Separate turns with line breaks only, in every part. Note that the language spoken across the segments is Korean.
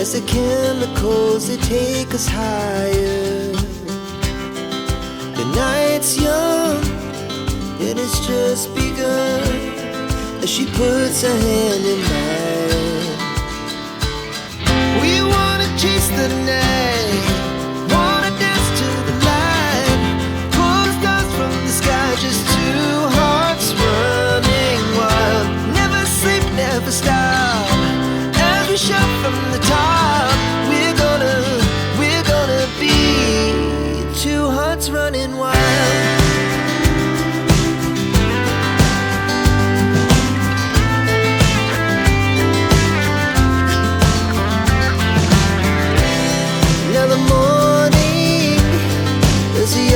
There's the chemicals that take us higher. The night's young and it's just begun as she puts her hand in mine. We wanna chase the night, wanna dance to the light, pull stars from the sky, just two hearts running wild. Never sleep, never stop, as we shout from the top. We're gonna be two hearts running wild.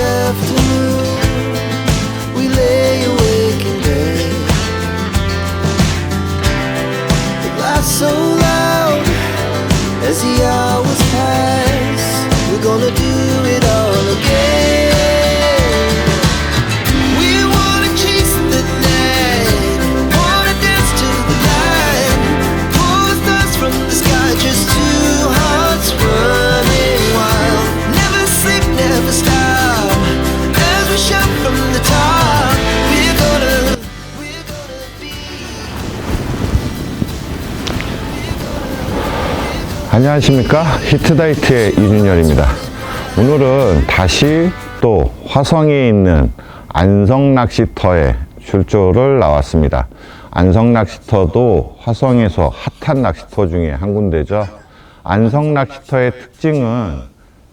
Afternoon, we lay awake in bed. The laughs so loud as the hours pass. We're gonna do it all again. We wanna chase the night, wanna dance to the light, pull the stars from the sky, just two hearts running wild. Never sleep, never stop. Shout from the top. We're gonna be.
안녕하십니까, 히트다이트의 이준열입니다. 오늘은 다시 또 화성에 있는 안성낚시터에 출조를 나왔습니다. 안성낚시터도 화성에서 핫한 낚시터 중에 한 군데죠. 안성낚시터의 특징은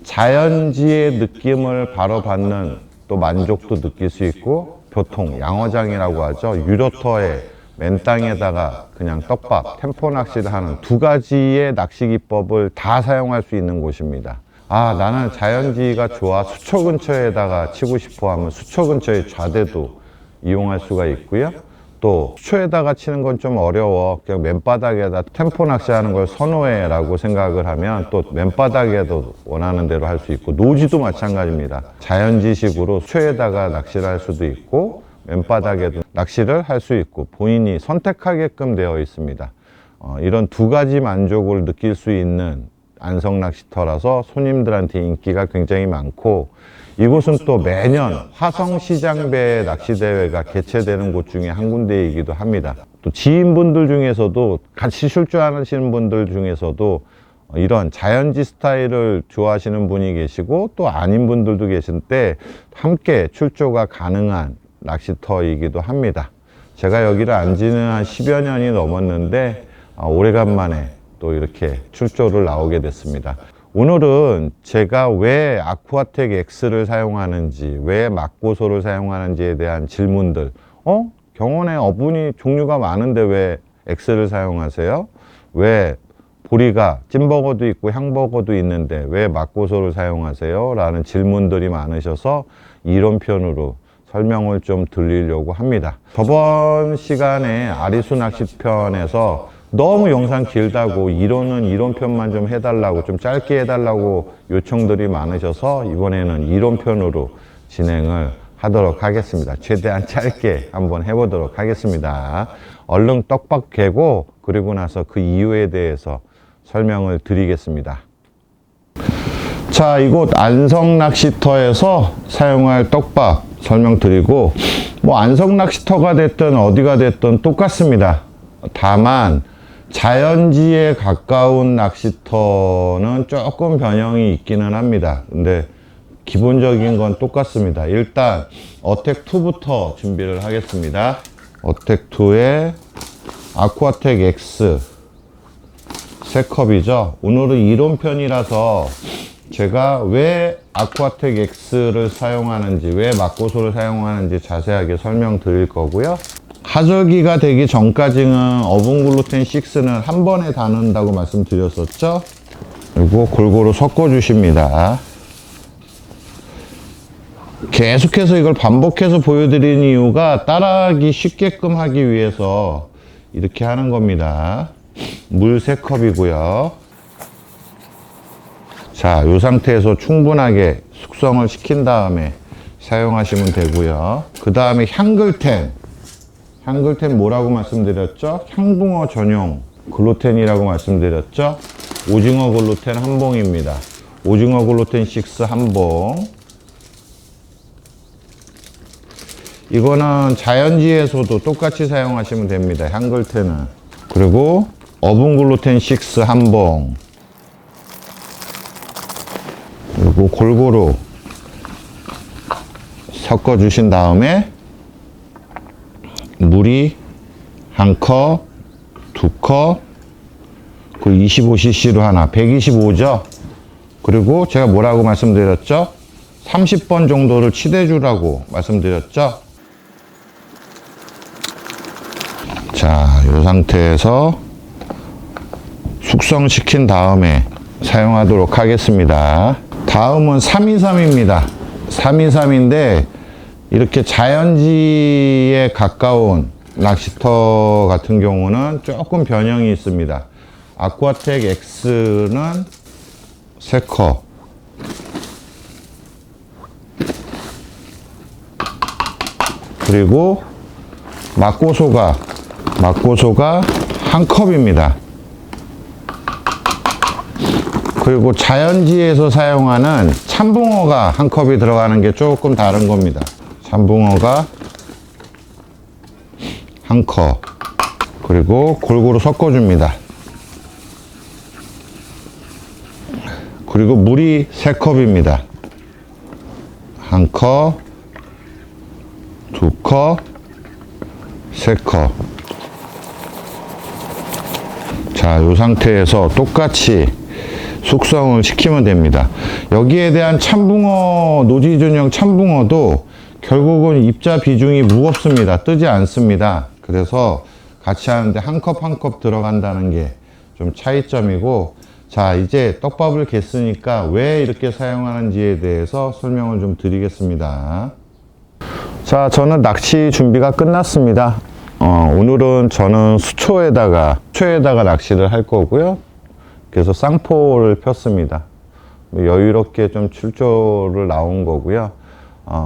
자연지의 느낌을 바로 받는 또 만족도 느낄 수 있고, 보통 양어장이라고 하죠. 유로터에 맨 땅에다가 그냥 떡밥, 템포 낚시를 하는 두 가지의 낚시 기법을 다 사용할 수 있는 곳입니다. 아, 나는 자연지가 좋아, 수초 근처에다가 치고 싶어 하면 수초 근처의 좌대도 이용할 수가 있고요. 또 수초에다가 치는 건 좀 어려워, 그냥 맨바닥에다 템포 낚시하는 걸 선호해 라고 생각을 하면 또 맨바닥에도 원하는 대로 할 수 있고, 노지도 마찬가지입니다. 자연지식으로 수초에다가 낚시를 할 수도 있고 맨바닥에도 낚시를 할 수 있고, 본인이 선택하게끔 되어 있습니다. 이런 두 가지 만족을 느낄 수 있는 안성낚시터라서 손님들한테 인기가 굉장히 많고, 이곳은 또 매년 화성시장배 낚시대회가 개최되는 곳 중에 한 군데이기도 합니다. 또 지인분들 중에서도, 같이 출조하시는 분들 중에서도 이런 자연지 스타일을 좋아하시는 분이 계시고 또 아닌 분들도 계신데 함께 출조가 가능한 낚시터이기도 합니다. 제가 여기를 안 지는 한 10여 년이 넘었는데 오래간만에 또 이렇게 출조를 나오게 됐습니다. 오늘은 제가 왜 아쿠아텍 X를 사용하는지, 왜 막고소를 사용하는지에 대한 질문들. 경원에 어분이 종류가 많은데 왜 X를 사용하세요? 왜 보리가 찐버거도 있고 향버거도 있는데 왜 막고소를 사용하세요? 라는 질문들이 많으셔서 이론편으로 설명을 좀 드리려고 합니다. 저번 시간에 아리수 낚시편에서 너무 영상 길다고 이론은 이론편만 좀 해달라고, 좀 짧게 해달라고 요청들이 많으셔서 이번에는 이론편으로 진행을 하도록 하겠습니다. 최대한 짧게 한번 해보도록 하겠습니다. 얼른 떡밥 개고 그리고 나서 그 이유에 대해서 설명을 드리겠습니다. 자, 이곳 안성낚시터에서 사용할 떡밥 설명드리고, 뭐 안성낚시터가 됐든 어디가 됐든 똑같습니다. 다만 자연지에 가까운 낚시터는 조금 변형이 있기는 합니다. 근데 기본적인 건 똑같습니다. 일단 어택2부터 준비를 하겠습니다. 어택2에 아쿠아텍 X 3컵이죠. 오늘은 이론편이라서 제가 왜 아쿠아텍 X를 사용하는지, 왜 막고소를 사용하는지 자세하게 설명드릴 거고요. 하절기가 되기 전까지는 어분글루텐 6는 한 번에 다 넣는다고 말씀드렸었죠. 그리고 골고루 섞어 주십니다. 계속해서 이걸 반복해서 보여드리는 이유가 따라하기 쉽게끔 하기 위해서 이렇게 하는 겁니다. 물 3컵이고요. 자, 이 상태에서 충분하게 숙성을 시킨 다음에 사용하시면 되고요. 그 다음에 향글텐 뭐라고 말씀드렸죠? 향붕어 전용 글루텐이라고 말씀드렸죠? 오징어 글루텐 한 봉입니다. 오징어 글루텐 6 한 봉. 이거는 자연지에서도 똑같이 사용하시면 됩니다. 향글텐은. 그리고 어분 글루텐 6 한 봉. 그리고 골고루 섞어 주신 다음에 물이 1컵, 2컵, 그리고 25cc로 하나, 125죠? 그리고 제가 뭐라고 말씀드렸죠? 30번 정도를 치대주라고 말씀드렸죠? 자, 이 상태에서 숙성시킨 다음에 사용하도록 하겠습니다. 다음은 323입니다. 323인데 이렇게 자연지에 가까운 낚시터 같은 경우는 조금 변형이 있습니다. 아쿠아텍 X는 3컵, 그리고 막고소가 1컵입니다. 그리고 자연지에서 사용하는 참붕어가 1컵이 들어가는 게 조금 다른 겁니다. 참붕어가 1컵, 그리고 골고루 섞어줍니다. 그리고 물이 3컵입니다. 1컵, 2컵, 3컵. 자, 이 상태에서 똑같이 숙성을 시키면 됩니다. 여기에 대한 참붕어, 노지존형 참붕어도 결국은 입자 비중이 무겁습니다. 뜨지 않습니다. 그래서 같이 하는데 1컵 1컵 들어간다는 게 좀 차이점이고, 자, 이제 떡밥을 겠으니까 왜 이렇게 사용하는지에 대해서 설명을 좀 드리겠습니다. 자, 저는 낚시 준비가 끝났습니다. 오늘은 저는 수초에다가 낚시를 할 거고요. 그래서 쌍포를 폈습니다. 여유롭게 좀 출조를 나온 거고요.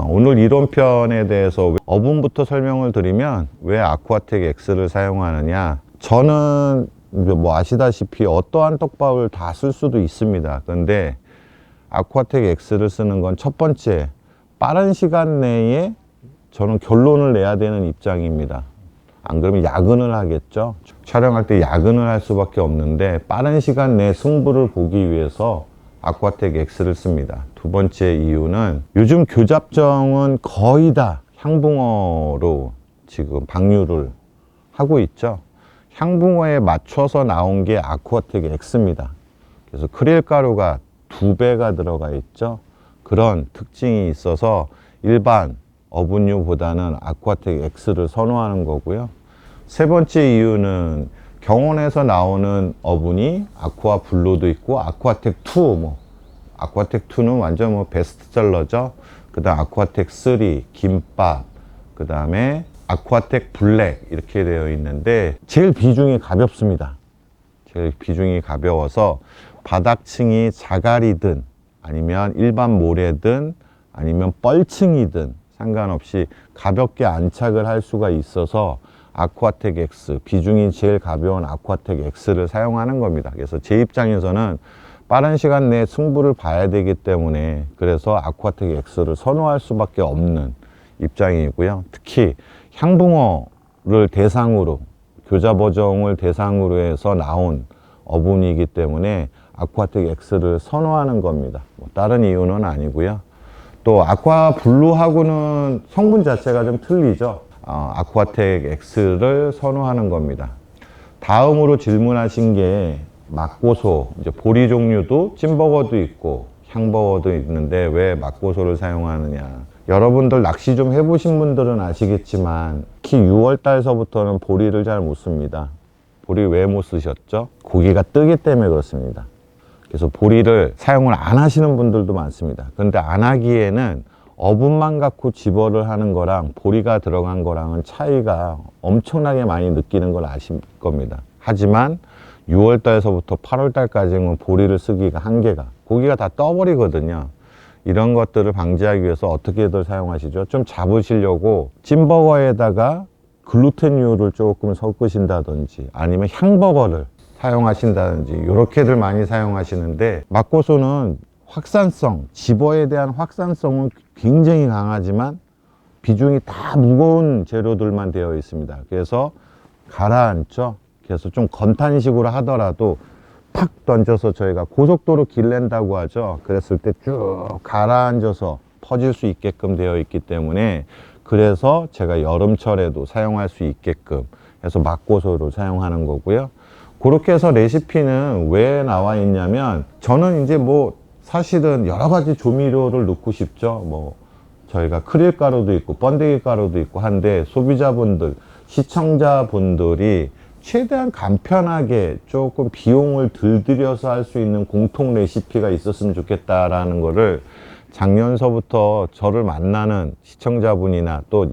오늘 이론편에 대해서 어분부터 설명을 드리면 왜 아쿠아텍 X를 사용하느냐. 저는 뭐 아시다시피 어떠한 떡밥을 다 쓸 수도 있습니다. 근데 아쿠아텍 X를 쓰는 건 첫 번째, 빠른 시간 내에 저는 결론을 내야 되는 입장입니다. 안 그러면 야근을 하겠죠. 촬영할 때 야근을 할 수밖에 없는데 빠른 시간 내에 승부를 보기 위해서 아쿠아텍 X를 씁니다. 두 번째 이유는 요즘 교잡정은 거의 다 향붕어로 지금 방류를 하고 있죠. 향붕어에 맞춰서 나온 게 아쿠아텍 X입니다. 그래서 크릴 가루가 2배가 들어가 있죠. 그런 특징이 있어서 일반 어분류보다는 아쿠아텍 X를 선호하는 거고요. 세 번째 이유는 경온에서 나오는 어분이 아쿠아 블루도 있고 아쿠아텍 2, 아쿠아텍 2는 완전 베스트셀러죠. 그 다음 아쿠아텍 3, 김밥, 그 다음에 아쿠아텍 블랙 이렇게 되어 있는데 제일 비중이 가볍습니다. 제일 비중이 가벼워서 바닥층이 자갈이든 아니면 일반 모래든 아니면 뻘층이든 상관없이 가볍게 안착을 할 수가 있어서 아쿠아텍 X, 비중이 제일 가벼운 아쿠아텍 X를 사용하는 겁니다. 그래서 제 입장에서는 빠른 시간 내에 승부를 봐야 되기 때문에 그래서 아쿠아텍 X를 선호할 수밖에 없는 입장이고요. 특히 향붕어를 대상으로, 교잡어종을 대상으로 해서 나온 어분이기 때문에 아쿠아텍 X를 선호하는 겁니다. 다른 이유는 아니고요. 또 아쿠아 블루하고는 성분 자체가 좀 틀리죠. 아쿠아텍 X를 선호하는 겁니다. 다음으로 질문하신 게 막고소, 이제 보리 종류도 찐버거도 있고 향버거도 있는데 왜 막고소를 사용하느냐. 여러분들 낚시 좀 해보신 분들은 아시겠지만 특히 6월 달서부터는 보리를 잘 못 씁니다. 보리 왜 못 쓰셨죠? 고기가 뜨기 때문에 그렇습니다. 그래서 보리를 사용을 안 하시는 분들도 많습니다. 그런데 안 하기에는 어분만 갖고 집어를 하는 거랑 보리가 들어간 거랑은 차이가 엄청나게 많이 느끼는 걸 아실 겁니다. 하지만 6월 달서부터 8월 달까지는 보리를 쓰기가 한계가, 고기가 다 떠버리거든요. 이런 것들을 방지하기 위해서 어떻게들 사용하시죠? 좀 잡으시려고 찐버거에다가 글루텐류를 조금 섞으신다든지 아니면 향버거를 사용하신다든지 이렇게들 많이 사용하시는데, 막고소는 확산성, 집어에 대한 확산성은 굉장히 강하지만 비중이 다 무거운 재료들만 되어 있습니다. 그래서 가라앉죠. 그래서 좀 건탄식으로 하더라도 탁 던져서 저희가 고속도로 길 낸다고 하죠. 그랬을 때 쭉 가라앉아서 퍼질 수 있게끔 되어 있기 때문에, 그래서 제가 여름철에도 사용할 수 있게끔 해서 막고소를 사용하는 거고요. 그렇게 해서 레시피는 왜 나와 있냐면, 저는 이제 뭐 사실은 여러 가지 조미료를 넣고 싶죠. 뭐 저희가 크릴 가루도 있고 번데기 가루도 있고 한데, 소비자분들, 시청자분들이 최대한 간편하게 조금 비용을 덜 들여서 할 수 있는 공통 레시피가 있었으면 좋겠다라는 거를 작년서부터 저를 만나는 시청자분이나 또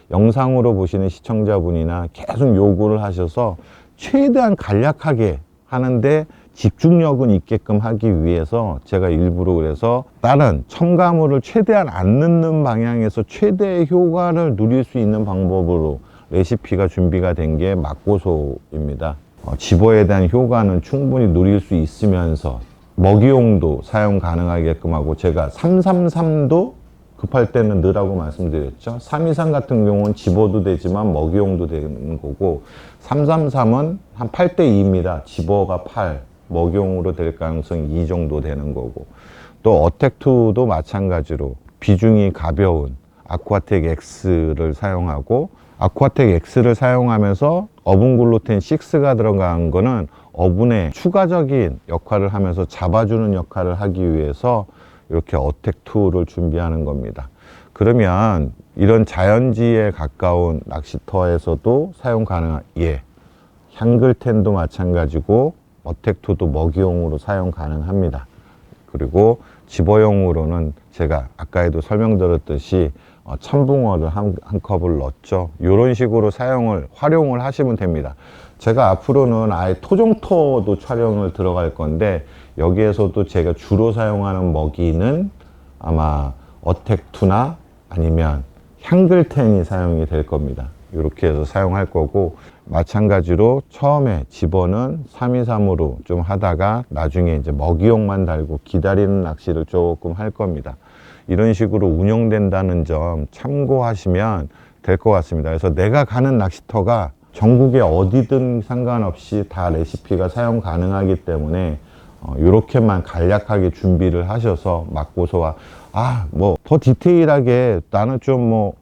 영상으로 보시는 시청자분이나 계속 요구를 하셔서 최대한 간략하게 하는데 집중력은 있게끔 하기 위해서 제가 일부러 그래서 다른 첨가물을 최대한 안 넣는 방향에서 최대의 효과를 누릴 수 있는 방법으로 레시피가 준비가 된 게 막고소입니다. 집어에 대한 효과는 충분히 누릴 수 있으면서 먹이용도 사용 가능하게끔 하고, 제가 333도 급할 때는 넣으라고 말씀드렸죠. 323 같은 경우는 집어도 되지만 먹이용도 되는 거고, 333은 한 8대 2입니다. 집어가 8, 먹이용으로 될 가능성이 2 정도 되는 거고, 또 어택2도 마찬가지로 비중이 가벼운 아쿠아텍 X를 사용하고, 아쿠아텍 X를 사용하면서 어분 글루텐 6가 들어간 거는 어분에 추가적인 역할을 하면서 잡아주는 역할을 하기 위해서 이렇게 어택2를 준비하는 겁니다. 그러면 이런 자연지에 가까운 낚시터에서도 사용 가능한, 향글텐도 마찬가지고 어택2도 먹이용으로 사용 가능합니다. 그리고 집어용으로는 제가 아까에도 설명드렸듯이 참붕어를 한 컵을 넣었죠. 이런 식으로 활용을 하시면 됩니다. 제가 앞으로는 아예 토종토도 촬영을 들어갈 건데, 여기에서도 제가 주로 사용하는 먹이는 아마 어택2나 아니면 향글텐이 사용이 될 겁니다. 이렇게 해서 사용할 거고, 마찬가지로 처음에 집어는 323으로 좀 하다가 나중에 이제 먹이용만 달고 기다리는 낚시를 조금 할 겁니다. 이런 식으로 운영된다는 점 참고하시면 될 것 같습니다. 그래서 내가 가는 낚시터가 전국에 어디든 상관없이 다 레시피가 사용 가능하기 때문에 이렇게만 간략하게 준비를 하셔서 막고소와, 뭐 더 디테일하게 나는 좀 뭐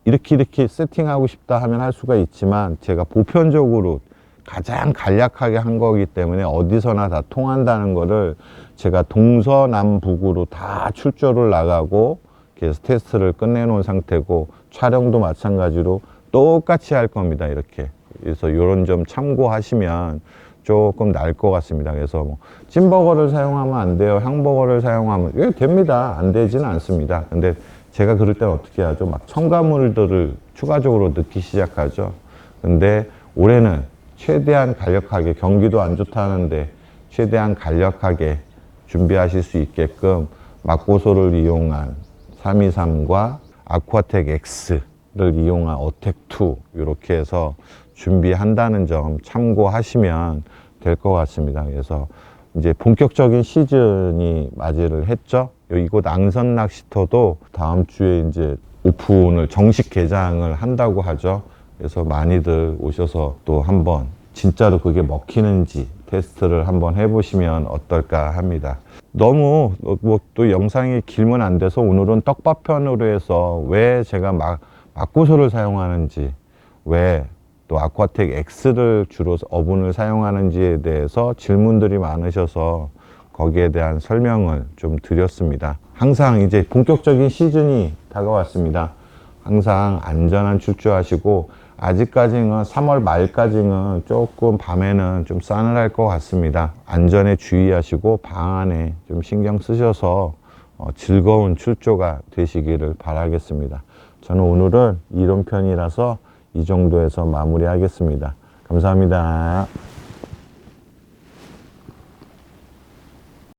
이렇게 세팅하고 싶다 하면 할 수가 있지만, 제가 보편적으로 가장 간략하게 한 거기 때문에 어디서나 다 통한다는 거를 제가 동서남북으로 다 출조를 나가고 그래서 테스트를 끝내놓은 상태고, 촬영도 마찬가지로 똑같이 할 겁니다. 이렇게. 그래서 이런 점 참고하시면 조금 나을 것 같습니다. 그래서 뭐 찐버거를 사용하면 안 돼요, 향버거를 사용하면 됩니다. 안 되지는 않습니다. 근데 제가 그럴 때는 어떻게 하죠? 막 첨가물들을 추가적으로 넣기 시작하죠. 근데 올해는 최대한 간략하게, 경기도 안 좋다는데 최대한 간략하게 준비하실 수 있게끔 막고소를 이용한 323과 아쿠아텍 X를 이용한 어택2 이렇게 해서 준비한다는 점 참고하시면 될 것 같습니다. 그래서 이제 본격적인 시즌이 맞이를 했죠. 이곳 앙선 낚시터도 다음 주에 이제 오픈을 정식 개장을 한다고 하죠. 그래서 많이들 오셔서 또 한번 진짜로 그게 먹히는지 테스트를 한번 해보시면 어떨까 합니다. 너무 뭐 또 영상이 길면 안 돼서 오늘은 떡밥편으로 해서 왜 제가 막고소를 사용하는지, 왜 또 아쿠아텍 X를 주로 어분을 사용하는지에 대해서 질문들이 많으셔서 거기에 대한 설명을 좀 드렸습니다. 항상 이제 본격적인 시즌이 다가왔습니다. 항상 안전한 출조하시고, 아직까지는 3월 말까지는 조금 밤에는 좀 싸늘할 것 같습니다. 안전에 주의하시고 방 안에 좀 신경 쓰셔서 즐거운 출조가 되시기를 바라겠습니다. 저는 오늘은 이론편이라서 이 정도에서 마무리하겠습니다. 감사합니다.